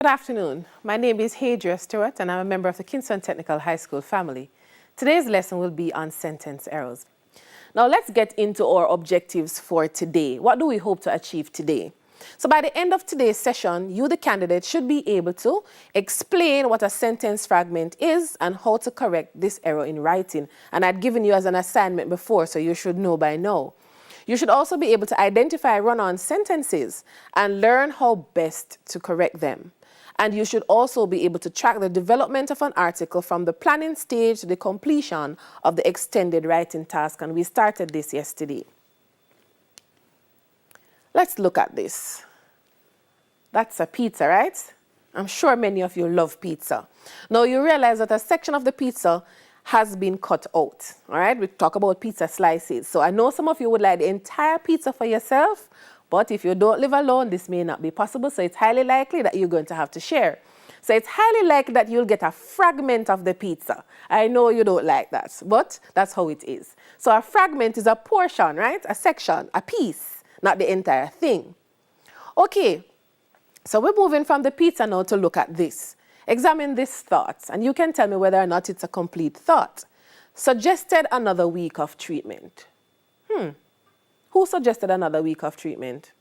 Good afternoon. My name is Hadria Stewart and I'm a member of the Kingston Technical High School family. Today's lesson will be on sentence errors. Now let's get into our objectives for today. What do we hope to achieve today? So by the end of today's session, you, the candidate, should be able to explain what a sentence fragment is and how to correct this error in writing. And I'd given you as an assignment before, so you should know by now. You should also be able to identify run-on sentences and learn how best to correct them. And you should also be able to track the development of an article from the planning stage to the completion of the extended writing task. And we started this yesterday. Let's look at this. That's a pizza, right? I'm sure many of you love pizza. Now you realize that a section of the pizza has been cut out, all right? We talk about pizza slices. So I know some of you would like the entire pizza for yourself, but if you don't live alone, this may not be possible. So it's highly likely that you're going to have to share. So it's highly likely that you'll get a fragment of the pizza. I know you don't like that, but that's how it is. So a fragment is a portion, right? A section, a piece, not the entire thing. Okay, so we're moving from the pizza now to look at this. Examine this thought, and you can tell me whether or not it's a complete thought. Suggested another week of treatment. Who suggested another week of treatment?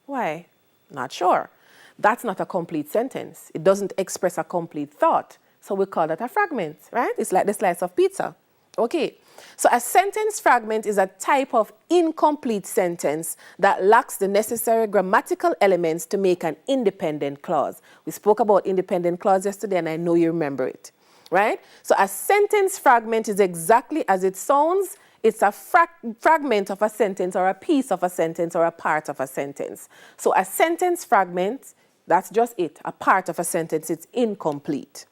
Why? Not sure. That's not a complete sentence. It doesn't express a complete thought. So we call that a fragment, right? It's like the slice of pizza. Okay, so a sentence fragment is a type of incomplete sentence that lacks the necessary grammatical elements to make an independent clause. We spoke about independent clause yesterday and I know you remember it, right? So a sentence fragment is exactly as it sounds. It's a fragment of a sentence or a piece of a sentence or a part of a sentence. So a sentence fragment, that's just it, a part of a sentence, it's incomplete.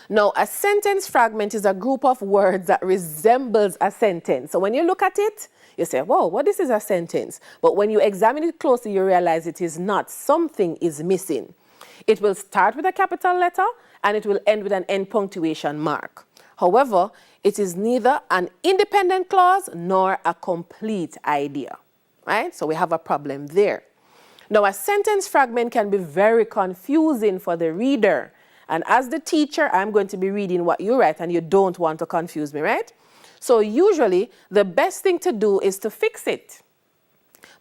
Now, a sentence fragment is a group of words that resembles a sentence. So when you look at it, you say, whoa, what this is a sentence. But when you examine it closely, you realize it is not. Something is missing. It will start with a capital letter and it will end with an end punctuation mark. However, it is neither an independent clause nor a complete idea, right? So we have a problem there. Now, a sentence fragment can be very confusing for the reader. And as the teacher, I'm going to be reading what you write and you don't want to confuse me, right? So usually, the best thing to do is to fix it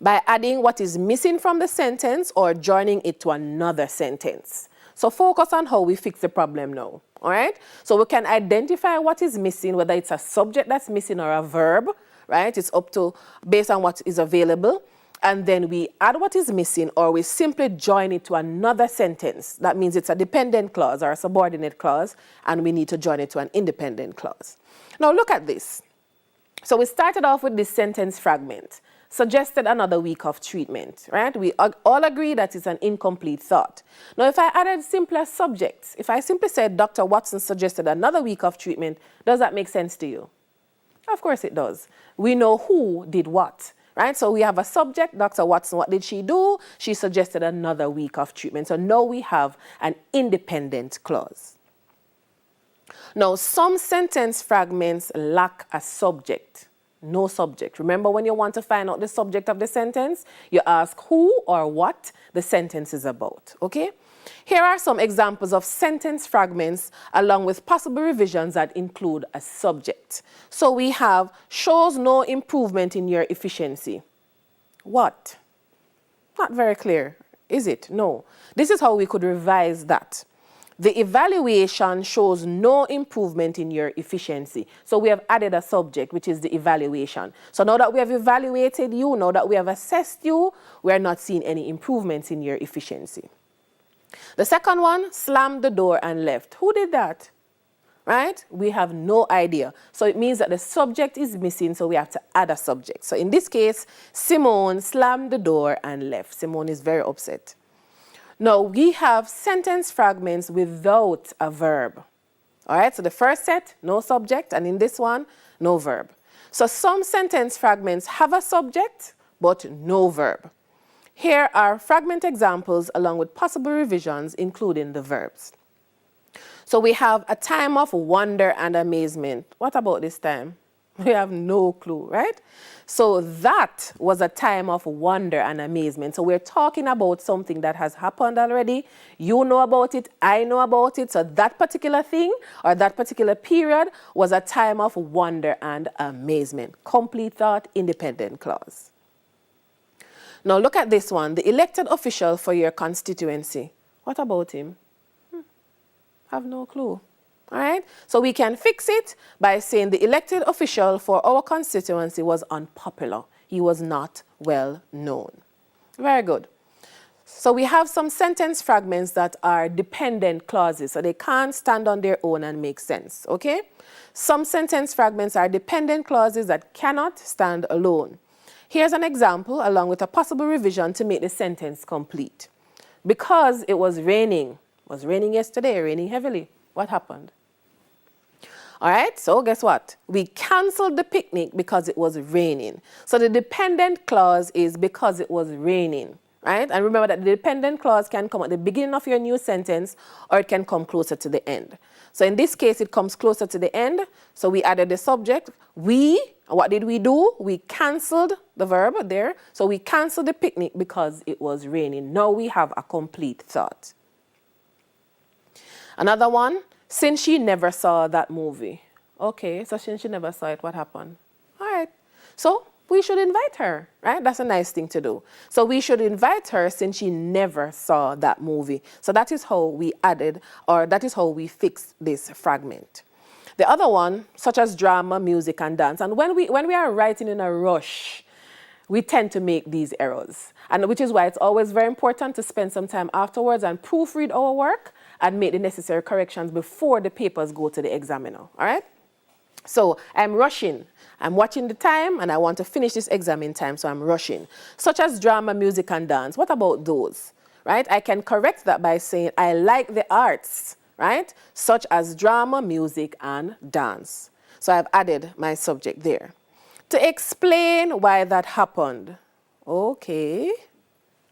by adding what is missing from the sentence or joining it to another sentence. So focus on how we fix the problem now, all right? So we can identify what is missing, whether it's a subject that's missing or a verb, right? It's up to, based on what is available. And then we add what is missing or we simply join it to another sentence. That means it's a dependent clause or a subordinate clause and we need to join it to an independent clause. Now look at this. So we started off with this sentence fragment. Suggested another week of treatment, right? We all agree that it's an incomplete thought. Now if I added simpler subjects, if I simply said Dr. Watson suggested another week of treatment, does that make sense to you? Of course it does. We know who did what. Right, so we have a subject, Dr. Watson, what did she do? She suggested another week of treatment. So now we have an independent clause. Now, some sentence fragments lack a subject, no subject. Remember when you want to find out the subject of the sentence, you ask who or what the sentence is about, okay? Here are some examples of sentence fragments along with possible revisions that include a subject. So we have, shows no improvement in your efficiency. What? Not very clear, is it? No. This is how we could revise that. The evaluation shows no improvement in your efficiency. So we have added a subject, which is the evaluation. So now that we have evaluated you, now that we have assessed you, we are not seeing any improvements in your efficiency. The second one, slammed the door and left. Who did that? Right? We have no idea. So it means that the subject is missing, so we have to add a subject. So in this case, Simone slammed the door and left. Simone is very upset. Now, we have sentence fragments without a verb. All right, so the first set, no subject, and in this one, no verb. So some sentence fragments have a subject, but no verb. Here are fragment examples along with possible revisions, including the verbs. So we have a time of wonder and amazement. What about this time? We have no clue, right? So that was a time of wonder and amazement. So we're talking about something that has happened already. You know about it, I know about it. So that particular thing or that particular period was a time of wonder and amazement. Complete thought, independent clause. Now look at this one, the elected official for your constituency. What about him? Have no clue. All right, so we can fix it by saying the elected official for our constituency was unpopular. He was not well known. Very good. So we have some sentence fragments that are dependent clauses, so they can't stand on their own and make sense, okay? Some sentence fragments are dependent clauses that cannot stand alone. Here's an example along with a possible revision to make the sentence complete. Because it was raining yesterday, raining heavily. What happened? All right, so guess what? We canceled the picnic because it was raining. So the dependent clause is because it was raining, right? And remember that the dependent clause can come at the beginning of your new sentence or it can come closer to the end. So in this case, it comes closer to the end. So we added the subject. What did we do? We canceled the verb there. So we canceled the picnic because it was raining. Now we have a complete thought. Another one. Since she never saw that movie. Okay, so since she never saw it, what happened? All right, so we should invite her, right? That's a nice thing to do. So we should invite her since she never saw that movie. So that is how we added, or that is how we fixed this fragment. The other one, such as drama, music, and dance. And when we are writing in a rush, we tend to make these errors. And which is why it's always very important to spend some time afterwards and proofread our work and make the necessary corrections before the papers go to the examiner, all right? So I'm rushing. I'm watching the time and I want to finish this exam in time, so I'm rushing. Such as drama, music, and dance. What about those, right? I can correct that by saying I like the arts, right? Such as drama, music, and dance. So I've added my subject there. To explain why that happened. Okay.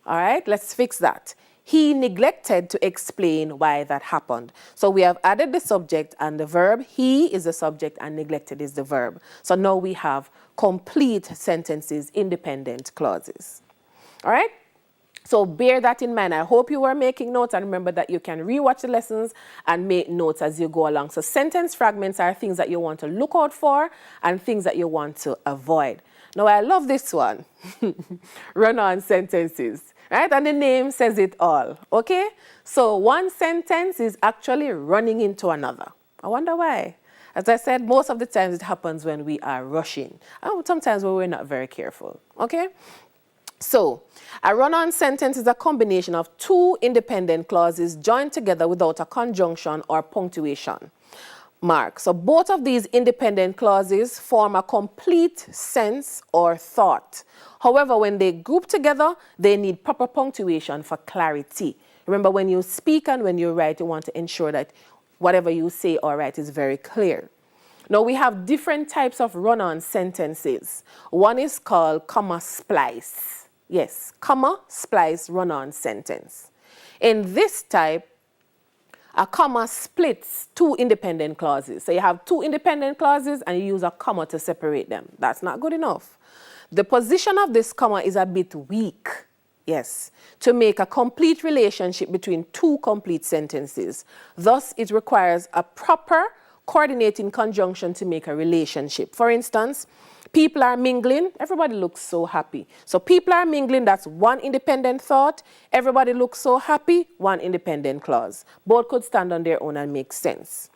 All right, let's fix that. He neglected to explain why that happened. So we have added the subject and the verb. He is the subject and neglected is the verb. So now we have complete sentences, independent clauses. All right? So bear that in mind. I hope you are making notes, and remember that you can rewatch the lessons and make notes as you go along. So sentence fragments are things that you want to look out for and things that you want to avoid. Now I love this one. Run-on sentences. Right? And the name says it all, okay? So one sentence is actually running into another. I wonder why. As I said, most of the times it happens when we are rushing. And sometimes when we're not very careful, okay? So a run-on sentence is a combination of two independent clauses joined together without a conjunction or punctuation mark. So both of these independent clauses form a complete sense or thought. However, when they group together, they need proper punctuation for clarity. Remember, when you speak and when you write, you want to ensure that whatever you say or write is very clear. Now, we have different types of run-on sentences. One is called comma splice. Yes, comma splice run-on sentence. In this type, a comma splits two independent clauses. So you have two independent clauses and you use a comma to separate them. That's not good enough. The position of this comma is a bit weak, yes, to make a complete relationship between two complete sentences. Thus, it requires a proper coordinating conjunction to make a relationship. For instance, people are mingling, everybody looks so happy. So people are mingling, that's one independent thought. Everybody looks so happy, one independent clause. Both could stand on their own and make sense.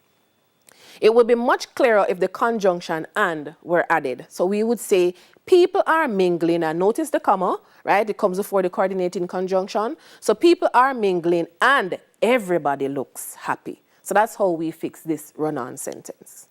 It would be much clearer if the conjunction and were added. So we would say, people are mingling, and notice the comma, right? It comes before the coordinating conjunction. So people are mingling and everybody looks happy. So that's how we fix this run-on sentence.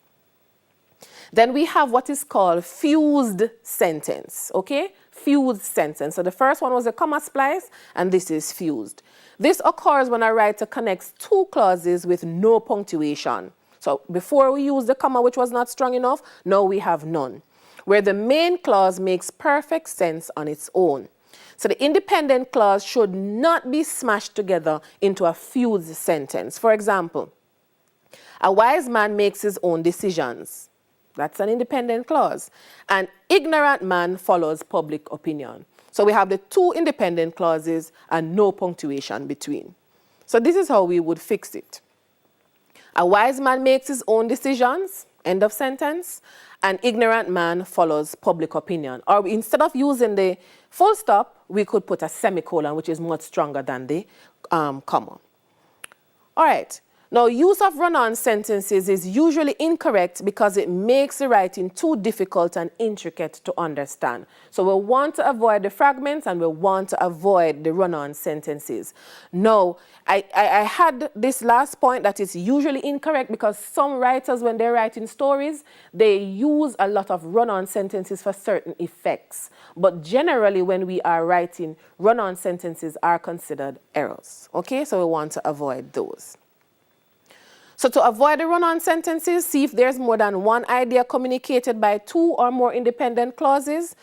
Then we have what is called fused sentence, okay? Fused sentence. So the first one was a comma splice, and this is fused. This occurs when a writer connects two clauses with no punctuation. So before we used the comma, which was not strong enough, now we have none, where the main clause makes perfect sense on its own. So the independent clause should not be smashed together into a fused sentence. For example, a wise man makes his own decisions. That's an independent clause. An ignorant man follows public opinion. So we have the two independent clauses and no punctuation between. So this is how we would fix it. A wise man makes his own decisions, end of sentence. An ignorant man follows public opinion. Or instead of using the full stop, we could put a semicolon, which is much stronger than the comma. All right. Now, use of run-on sentences is usually incorrect because it makes the writing too difficult and intricate to understand. So we want to avoid the fragments and we want to avoid the run-on sentences. Now, I had this last point that is usually incorrect because some writers, when they're writing stories, they use a lot of run-on sentences for certain effects. But generally, when we are writing, run-on sentences are considered errors. Okay, so we want to avoid those. So to avoid the run-on sentences, see if there's more than one idea communicated by two or more independent clauses.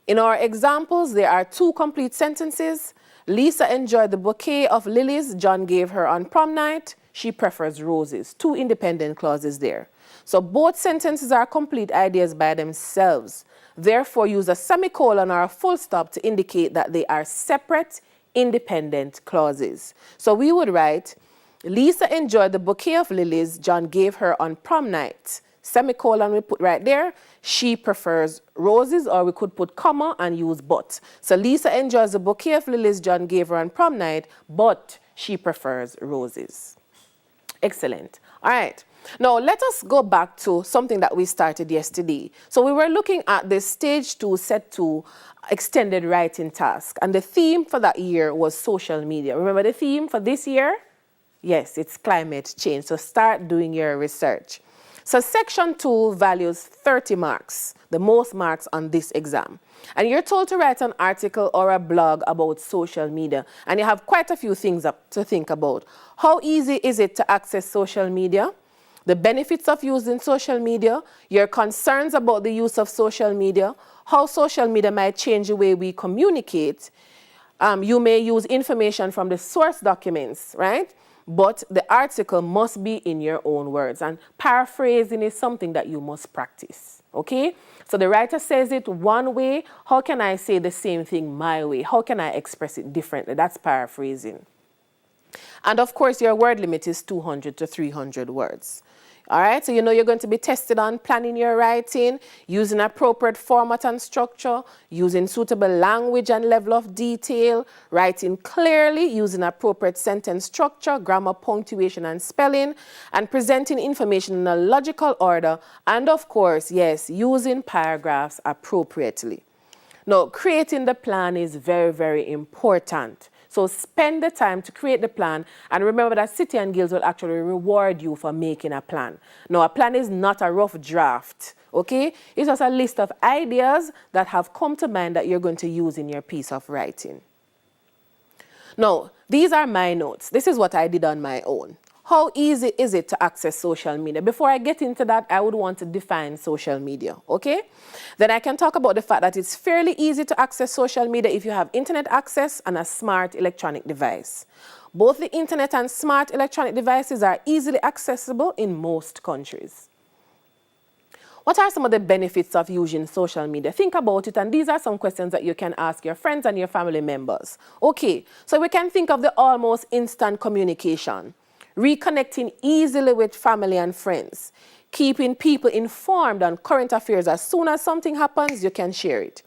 In our examples, there are two complete sentences. Lisa enjoyed the bouquet of lilies John gave her on prom night. She prefers roses. Two independent clauses there. So both sentences are complete ideas by themselves. Therefore, use a semicolon or a full stop to indicate that they are separate, independent clauses. So we would write, Lisa enjoyed the bouquet of lilies John gave her on prom night. Semicolon we put right there. She prefers roses, or we could put comma and use but. So Lisa enjoys the bouquet of lilies John gave her on prom night, but she prefers roses. Excellent. All right. Now let us go back to something that we started yesterday. So we were looking at the stage 2, set 2 extended writing task. And the theme for that year was social media. Remember the theme for this year? Yes, it's climate change. So start doing your research. So section 2 values 30 marks, the most marks on this exam. And you're told to write an article or a blog about social media. And you have quite a few things to think about. How easy is it to access social media? The benefits of using social media, your concerns about the use of social media, how social media might change the way we communicate. You may use information from the source documents, right? But the article must be in your own words. And paraphrasing is something that you must practice, okay? So the writer says it one way. How can I say the same thing my way? How can I express it differently? That's paraphrasing. And of course, your word limit is 200 to 300 words. All right, so you know you're going to be tested on planning your writing, using appropriate format and structure, using suitable language and level of detail, writing clearly, using appropriate sentence structure, grammar, punctuation, and spelling, and presenting information in a logical order, and of course, yes, using paragraphs appropriately. Now, creating the plan is very, very important. So spend the time to create the plan, and remember that City and Guilds will actually reward you for making a plan. Now, a plan is not a rough draft, okay? It's just a list of ideas that have come to mind that you're going to use in your piece of writing. Now, these are my notes. This is what I did on my own. How easy is it to access social media? Before I get into that, I would want to define social media, okay? Then I can talk about the fact that it's fairly easy to access social media if you have internet access and a smart electronic device. Both the internet and smart electronic devices are easily accessible in most countries. What are some of the benefits of using social media? Think about it, and these are some questions that you can ask your friends and your family members. Okay, so we can think of the almost instant communication. Reconnecting easily with family and friends, keeping people informed on current affairs. As soon as something happens, you can share it.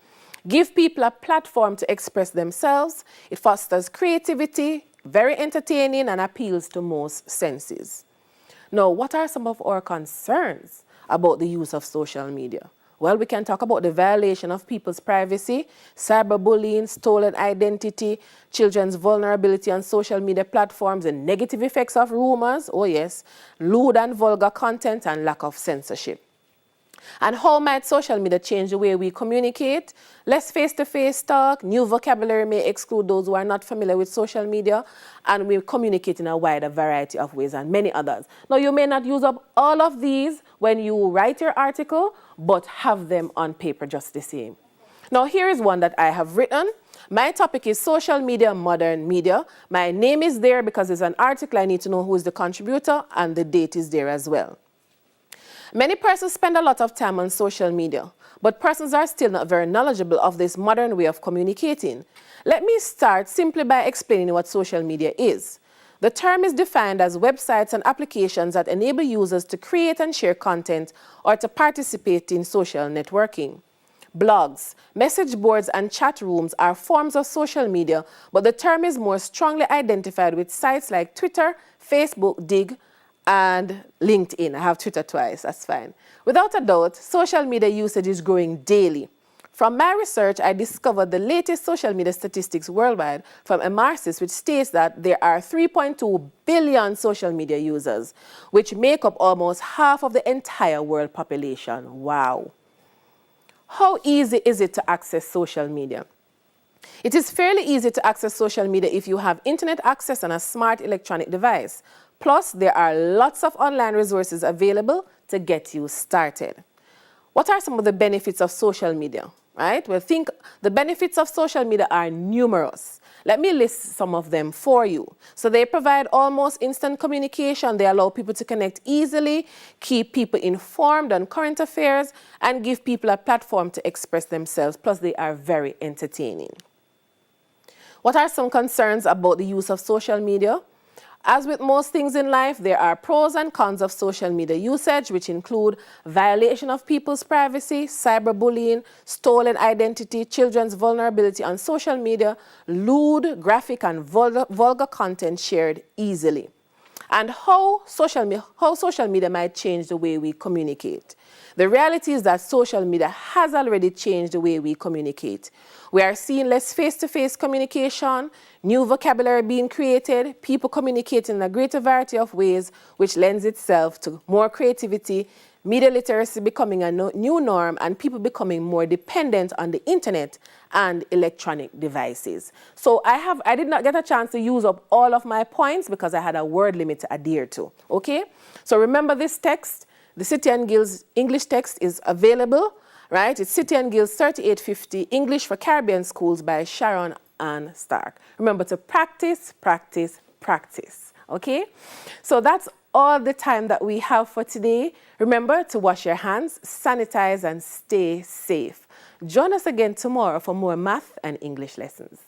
Give people a platform to express themselves. It fosters creativity, very entertaining, and appeals to most senses. Now, what are some of our concerns about the use of social media? Well, we can talk about the violation of people's privacy, cyberbullying, stolen identity, children's vulnerability on social media platforms, the negative effects of rumors, oh yes, lewd and vulgar content, and lack of censorship. And how might social media change the way we communicate? Less face-to-face talk, new vocabulary may exclude those who are not familiar with social media, and we communicate in a wider variety of ways and many others. Now, you may not use up all of these when you write your article, but have them on paper just the same. Now, here is one that I have written. My topic is social media, modern media. My name is there because it's an article. I need to know who is the contributor, and the date is there as well. Many persons spend a lot of time on social media, but persons are still not very knowledgeable of this modern way of communicating. Let me start simply by explaining what social media is. The term is defined as websites and applications that enable users to create and share content or to participate in social networking. Blogs, message boards, and chat rooms are forms of social media, but the term is more strongly identified with sites like Twitter, Facebook, Dig, and LinkedIn. I have Twitter twice, that's fine. Without a doubt, social media usage is growing daily. From my research, I discovered the latest social media statistics worldwide from Emarsys, which states that there are 3.2 billion social media users, which make up almost half of the entire world population. Wow. How easy is it to access social media? It is fairly easy to access social media if you have internet access and a smart electronic device. Plus, there are lots of online resources available to get you started. What are some of the benefits of social media? Right? Well, think the benefits of social media are numerous. Let me list some of them for you. So they provide almost instant communication. They allow people to connect easily, keep people informed on current affairs, and give people a platform to express themselves. Plus, they are very entertaining. What are some concerns about the use of social media? As with most things in life, there are pros and cons of social media usage, which include violation of people's privacy, cyberbullying, stolen identity, children's vulnerability on social media, lewd, graphic, and vulgar content shared easily. And how social media might change the way we communicate. The reality is that social media has already changed the way we communicate. We are seeing less face-to-face communication, new vocabulary being created, people communicating in a greater variety of ways, which lends itself to more creativity, media literacy becoming a new norm, and people becoming more dependent on the internet and electronic devices. So I did not get a chance to use up all of my points because I had a word limit to adhere to, okay? So remember this text, the City and Guilds English text is available, right? It's City and Guilds 3850 English for Caribbean Schools by Sharon Ann Stark. Remember to practice, practice, practice, okay? So that's all the time that we have for today. Remember to wash your hands, sanitize, and stay safe. Join us again tomorrow for more math and English lessons.